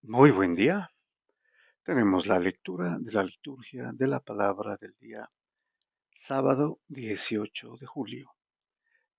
Muy buen día. Tenemos la lectura de la liturgia de la palabra del día sábado 18 de julio,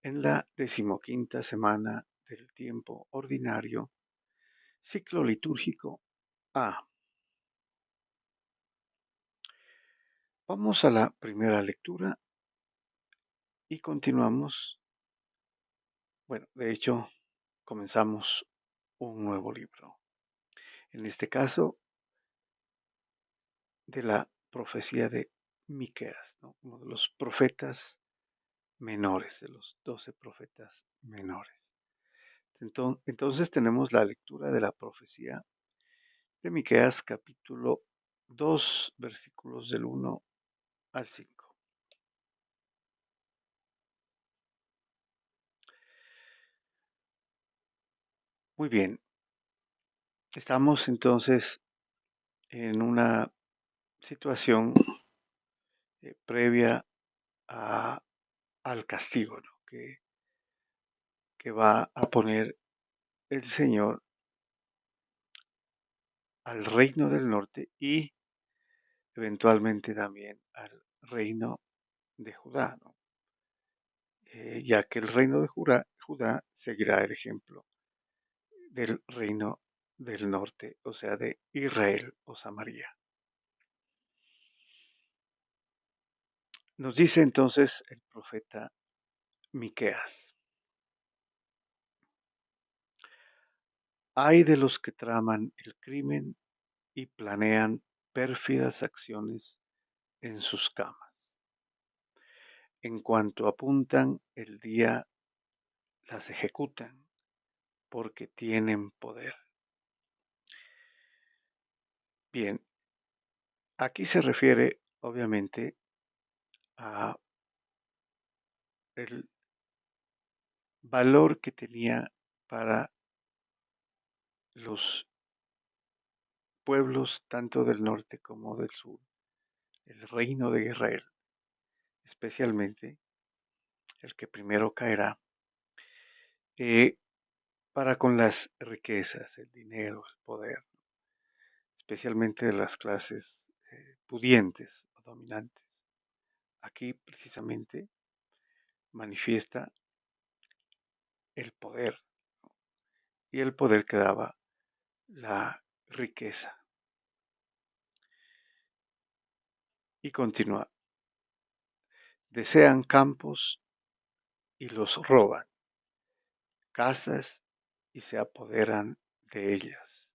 en la decimoquinta semana del tiempo ordinario, ciclo litúrgico A. Vamos a la primera lectura y continuamos. Bueno, de hecho, comenzamos un nuevo libro. En este caso, de la profecía de Miqueas, ¿no? Uno de los profetas menores, de los 12 profetas menores. Entonces tenemos la lectura de la profecía de Miqueas capítulo 2 versículos del 1 al 5. Muy bien, estamos entonces en una situación previa a- al castigo, ¿no? que va a poner el Señor al reino del norte y eventualmente también al reino de Judá, ¿no? Ya que el reino de Judá seguirá el ejemplo del reino del norte, o sea, de Israel o Samaria. Nos dice entonces el profeta Miqueas: Ay de los que traman el crimen y planean pérfidas acciones en sus camas. En cuanto apuntan el día, las ejecutan, porque tienen poder. Bien, aquí se refiere obviamente a el valor que tenía para los pueblos tanto del norte como del sur, el reino de Israel, especialmente el que primero caerá, eh, para con las riquezas, el dinero, el poder, especialmente de las clases pudientes o dominantes. Aquí precisamente manifiesta el poder, ¿no? Y el poder que daba la riqueza. Y continúa: desean campos y los roban, casas y se apoderan de ellas.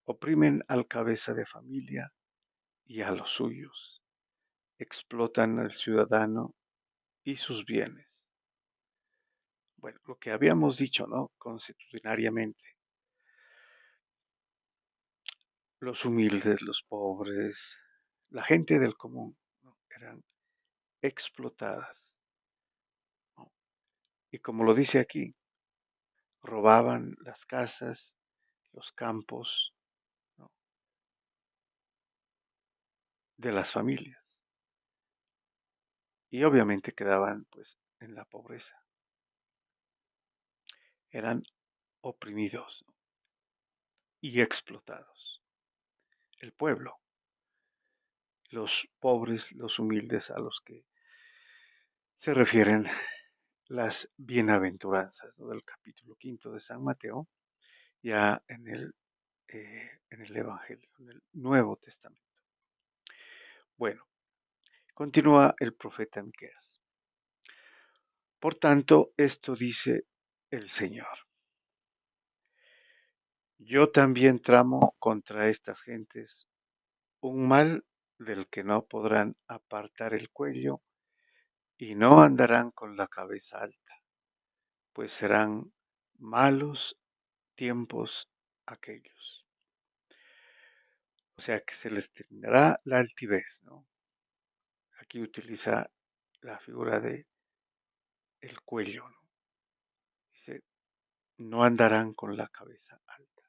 Oprimen al cabeza de familia y a los suyos. Explotan al ciudadano y sus bienes. Bueno, lo que habíamos dicho, ¿no? Constitucionariamente, los humildes, los pobres, la gente del común, ¿no? Eran explotadas, ¿no? Y como lo dice aquí, robaban las casas, los campos, ¿no? De las familias y obviamente quedaban pues en la pobreza, eran oprimidos, ¿no? Y explotados. El pueblo, los pobres, los humildes a los que se refieren las bienaventuranzas, ¿no? Del capítulo quinto de San Mateo, ya en el Evangelio, en el Nuevo Testamento. Bueno, continúa el profeta Miqueas. Por tanto, esto dice el Señor: yo también tramo contra estas gentes un mal del que no podrán apartar el cuello y no andarán con la cabeza alta, pues serán malos tiempos aquellos. O sea que se les terminará la altivez, ¿no? Aquí utiliza la figura de el cuello, ¿no? Dice, no andarán con la cabeza alta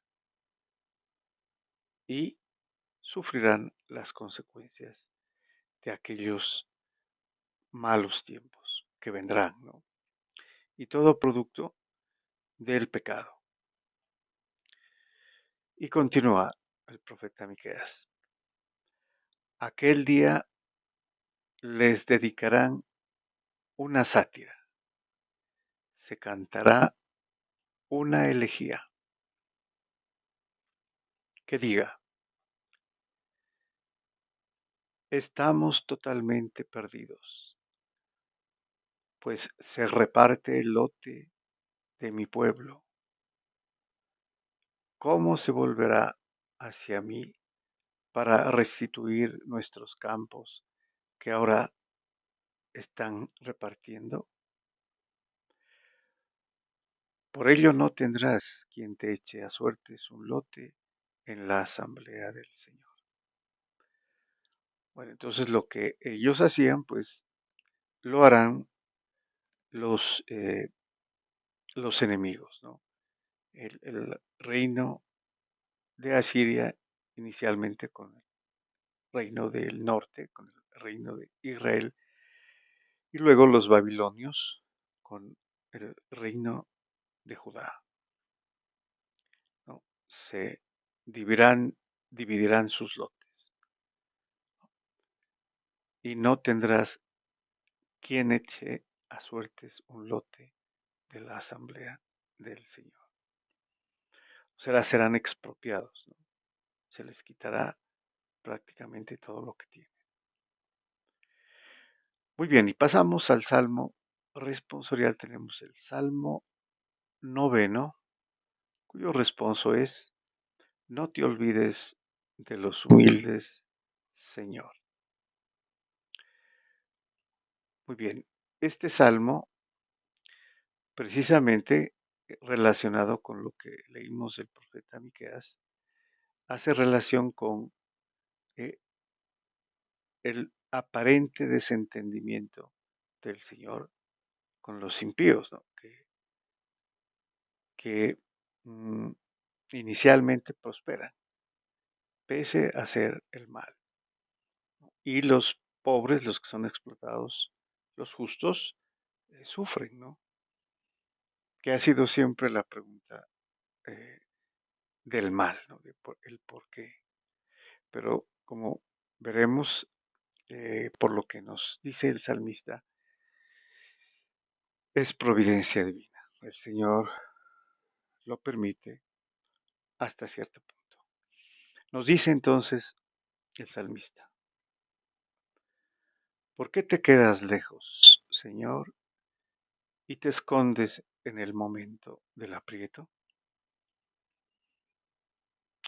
y sufrirán las consecuencias de aquellos malos tiempos que vendrán, ¿no? Y todo producto del pecado. Y continúa el profeta Miqueas. Aquel día les dedicarán una sátira, se cantará una elegía que diga, estamos totalmente perdidos, pues se reparte el lote de mi pueblo. ¿Cómo se volverá hacia mí para restituir nuestros campos que ahora están repartiendo? Por ello no tendrás quien te eche a suertes un lote en la asamblea del Señor. Bueno, entonces lo que ellos hacían, pues lo harán los, eh, los enemigos, ¿no? El reino de Asiria, inicialmente con el reino del norte, con el reino de Israel, y luego los babilonios con el reino de Judá, ¿no? Se dividirán sus lotes y no tendrás quien eche a suertes un lote de la asamblea del Señor. O sea, serán expropiados, ¿no? Se les quitará prácticamente todo lo que tienen. Muy bien, y pasamos al Salmo responsorial. Tenemos el Salmo noveno, cuyo responso es, no te olvides de los humildes, Señor. Muy bien, este salmo, precisamente relacionado con lo que leímos del profeta Miqueas, hace relación con eh, el aparente desentendimiento del Señor con los impíos, ¿no? Que inicialmente prosperan, pese a hacer el mal. Y los pobres, los que son explotados, los justos, sufren, ¿no? Que ha sido siempre la pregunta eh, del mal, ¿no? El por qué. Pero como veremos, por lo que nos dice el salmista, es providencia divina. El Señor lo permite hasta cierto punto. Nos dice entonces el salmista, ¿por qué te quedas lejos, Señor, y te escondes en el momento del aprieto?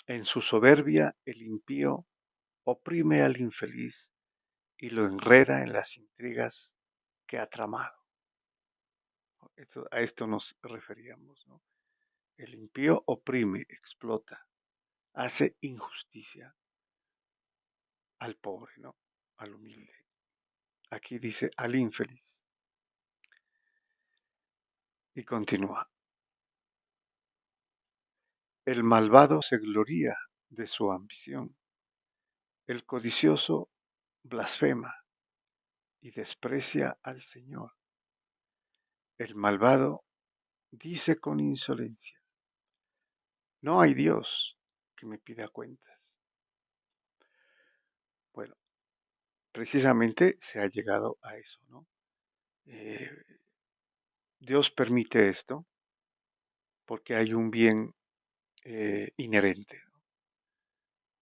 En su soberbia el impío oprime al infeliz y lo enreda en las intrigas que ha tramado. A esto nos referíamos, ¿no? El impío oprime, explota, hace injusticia al pobre, ¿no? Al humilde. Aquí dice al infeliz. Y continúa. El malvado se gloría de su ambición. El codicioso blasfema y desprecia al Señor. El malvado dice con insolencia, no hay Dios que me pida cuentas. Bueno, precisamente se ha llegado a eso, ¿no? Eh, Dios permite esto porque hay un bien inherente, ¿no?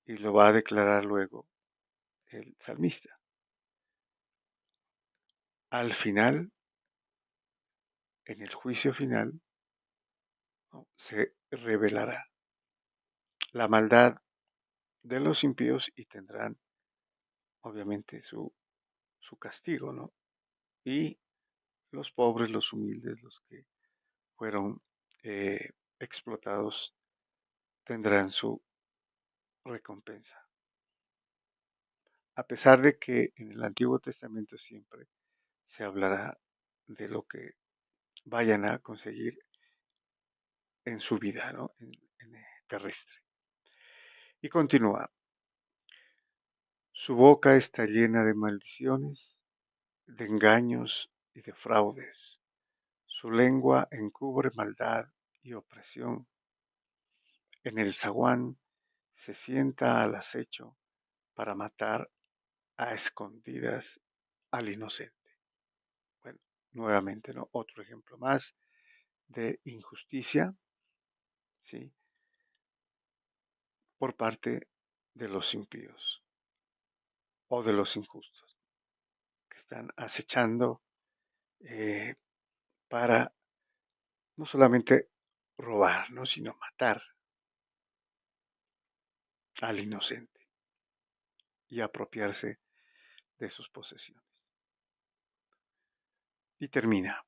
Y lo va a declarar luego el salmista. Al final, en el juicio final, ¿no? Se revelará la maldad de los impíos y tendrán obviamente su castigo, ¿no? Y los pobres, los humildes, los que fueron explotados, tendrán su recompensa. A pesar de que en el Antiguo Testamento siempre se hablará de lo que vayan a conseguir en su vida, ¿no? En terrestre. Y continúa. Su boca está llena de maldiciones, de engaños y de fraudes. Su lengua encubre maldad y opresión. en el zaguán se sienta al acecho para matar a escondidas al inocente. Bueno, nuevamente, ¿no? Otro ejemplo más de injusticia, ¿sí? Por parte de los impíos o de los injustos, que están acechando eh, para no solamente robar, ¿no? Sino matar al inocente y apropiarse de sus posesiones. Y termina,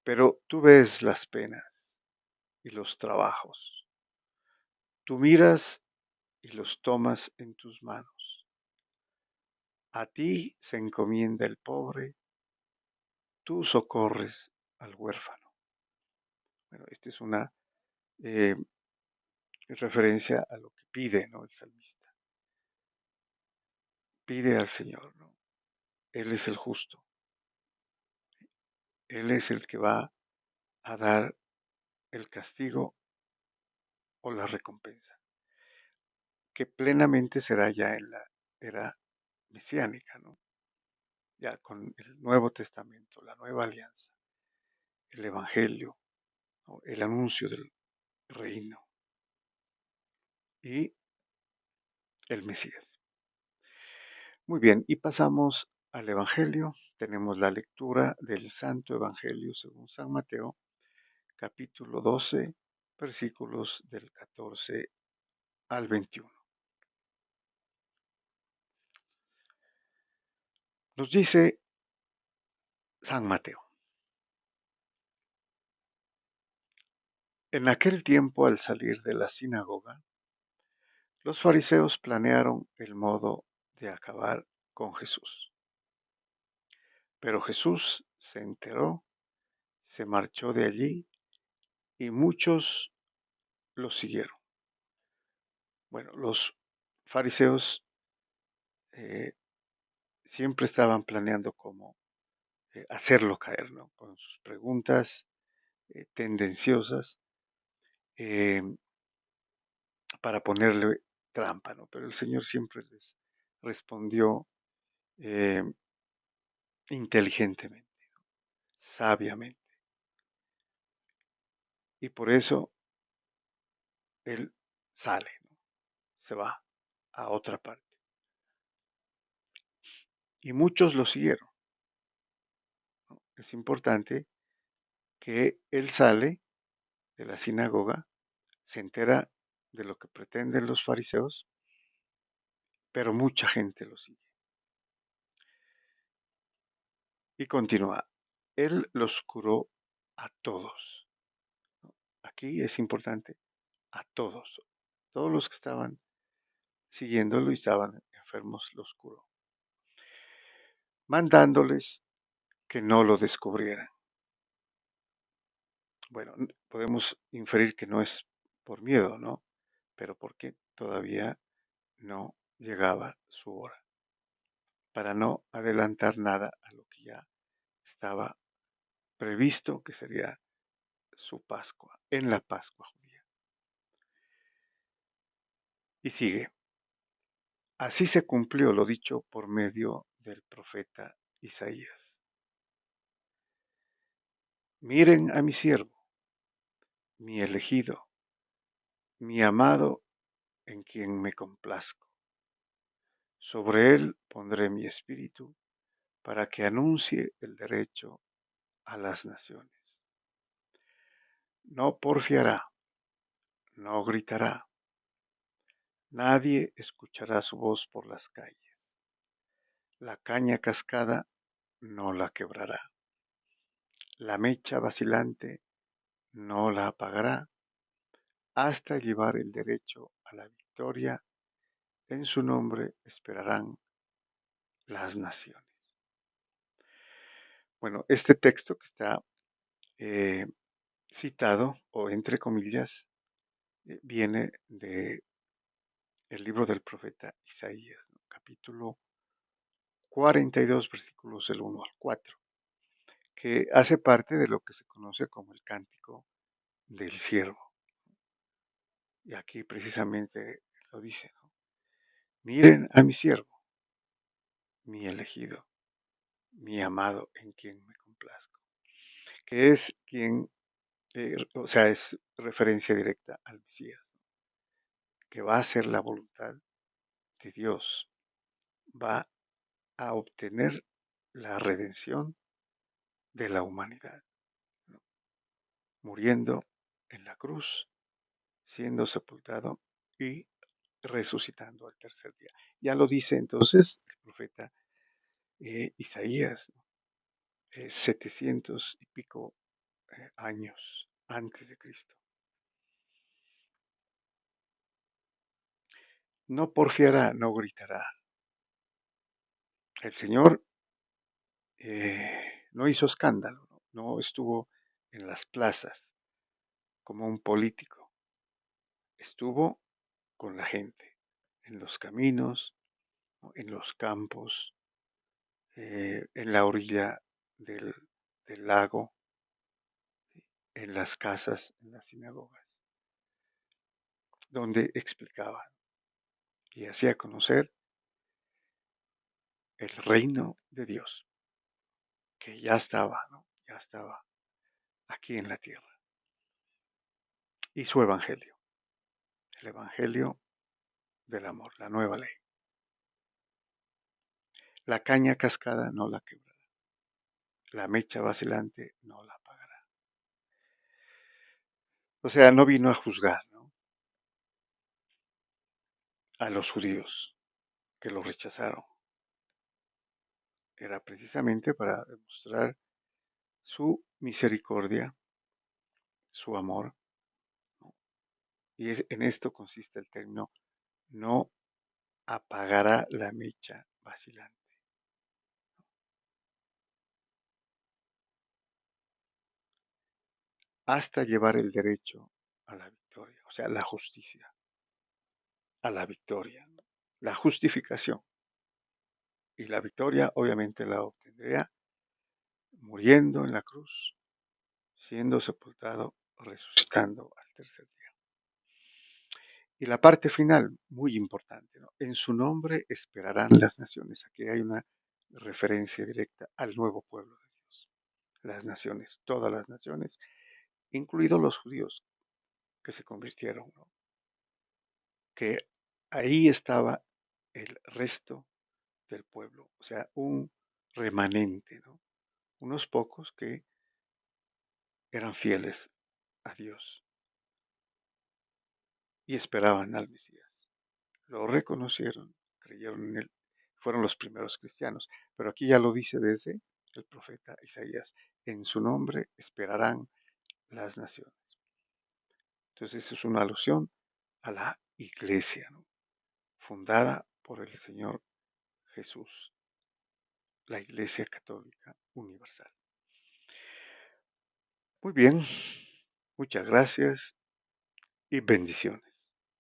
pero tú ves las penas y los trabajos, tú miras y los tomas en tus manos. A ti se encomienda el pobre, tú socorres al huérfano. Bueno, esta es una eh, referencia a lo que pide, ¿no? El salmista. Pide al Señor, ¿no? Él es el justo, Él es el que va a dar el castigo o la recompensa, que plenamente será ya en la era mesiánica, ¿no? Ya con el Nuevo Testamento, la nueva alianza, el Evangelio, ¿no? El anuncio del reino y el Mesías. Muy bien, y pasamos al Evangelio. Tenemos la lectura del Santo Evangelio según San Mateo, capítulo 12, versículos del 14 al 21. Nos dice San Mateo: en aquel tiempo, al salir de la sinagoga, los fariseos planearon el modo de acabar con Jesús. Pero Jesús se enteró, se marchó de allí y muchos lo siguieron. Bueno, los fariseos eh, siempre estaban planeando cómo hacerlo caer, ¿no? Con sus preguntas tendenciosas eh, para ponerle trampa, ¿no? Pero el Señor siempre les respondió eh, inteligentemente, sabiamente. Y por eso Él sale, ¿no? Se va a otra parte. Y muchos lo siguieron, ¿no? Es importante que Él sale de la sinagoga, se entera de lo que pretenden los fariseos, pero mucha gente lo sigue. Y continúa, Él los curó a todos. Aquí es importante, a todos. Todos los que estaban siguiéndolo y estaban enfermos los curó, mandándoles que no lo descubrieran. Bueno, podemos inferir que no es por miedo, ¿no? Pero porque todavía no llegaba su hora, para no adelantar nada a lo que ya estaba previsto que sería su Pascua, en la Pascua judía. Y sigue, así se cumplió lo dicho por medio del profeta Isaías. Miren a mi siervo, mi elegido, mi amado, en quien me complazco. Sobre él pondré mi espíritu para que anuncie el derecho a las naciones. No porfiará, no gritará, nadie escuchará su voz por las calles. La caña cascada no la quebrará, la mecha vacilante no la apagará, hasta llevar el derecho a la victoria. En su nombre esperarán las naciones. Bueno, este texto que está eh, citado, o entre comillas, viene de el libro del profeta Isaías, ¿no? Capítulo 42, versículos del 1 al 4, que hace parte de lo que se conoce como el cántico del siervo. Y aquí precisamente lo dice, ¿no? Miren a mi siervo, mi elegido, mi amado en quien me complazco, que es quien, o sea, es referencia directa al Mesías, ¿no? Que va a hacer la voluntad de Dios, va a obtener la redención de la humanidad, ¿no? Muriendo en la cruz, siendo sepultado y resucitando al tercer día. Ya lo dice entonces el profeta Isaías, ¿no? 700 y pico años antes de Cristo. No porfiará, no gritará. El Señor no hizo escándalo, ¿no? No estuvo en las plazas como un político, estuvo con la gente, en los caminos, ¿no? En los campos, en la orilla del, del lago, en las casas, en las sinagogas, donde explicaba y hacía conocer el reino de Dios, que ya estaba, ¿no? Ya estaba aquí en la tierra. Y su evangelio, el evangelio del amor, la nueva ley. La caña cascada no la quebrará, la mecha vacilante no la apagará. O sea, no vino a juzgar, ¿no? A los judíos que lo rechazaron. Era precisamente para demostrar su misericordia, su amor, ¿no? Y en esto consiste el término, no apagará la mecha vacilante, hasta llevar el derecho a la victoria, o sea, la justicia, a la victoria, ¿no? La justificación. Y la victoria obviamente la obtendría muriendo en la cruz, siendo sepultado, resucitando al tercer día. Y la parte final, muy importante, ¿no? En su nombre esperarán las naciones. Aquí hay una referencia directa al nuevo pueblo de Dios. Las naciones, todas las naciones, incluidos los judíos que se convirtieron, ¿no? Que ahí estaba el resto del pueblo, o sea, un remanente, ¿no? Unos pocos que eran fieles a Dios y esperaban al Mesías. Lo reconocieron, creyeron en él, fueron los primeros cristianos. Pero aquí ya lo dice desde el profeta Isaías, en su nombre esperarán las naciones. Entonces es una alusión a la iglesia, ¿no? Fundada por el Señor Jesús, la Iglesia Católica Universal. Muy bien, muchas gracias y bendiciones.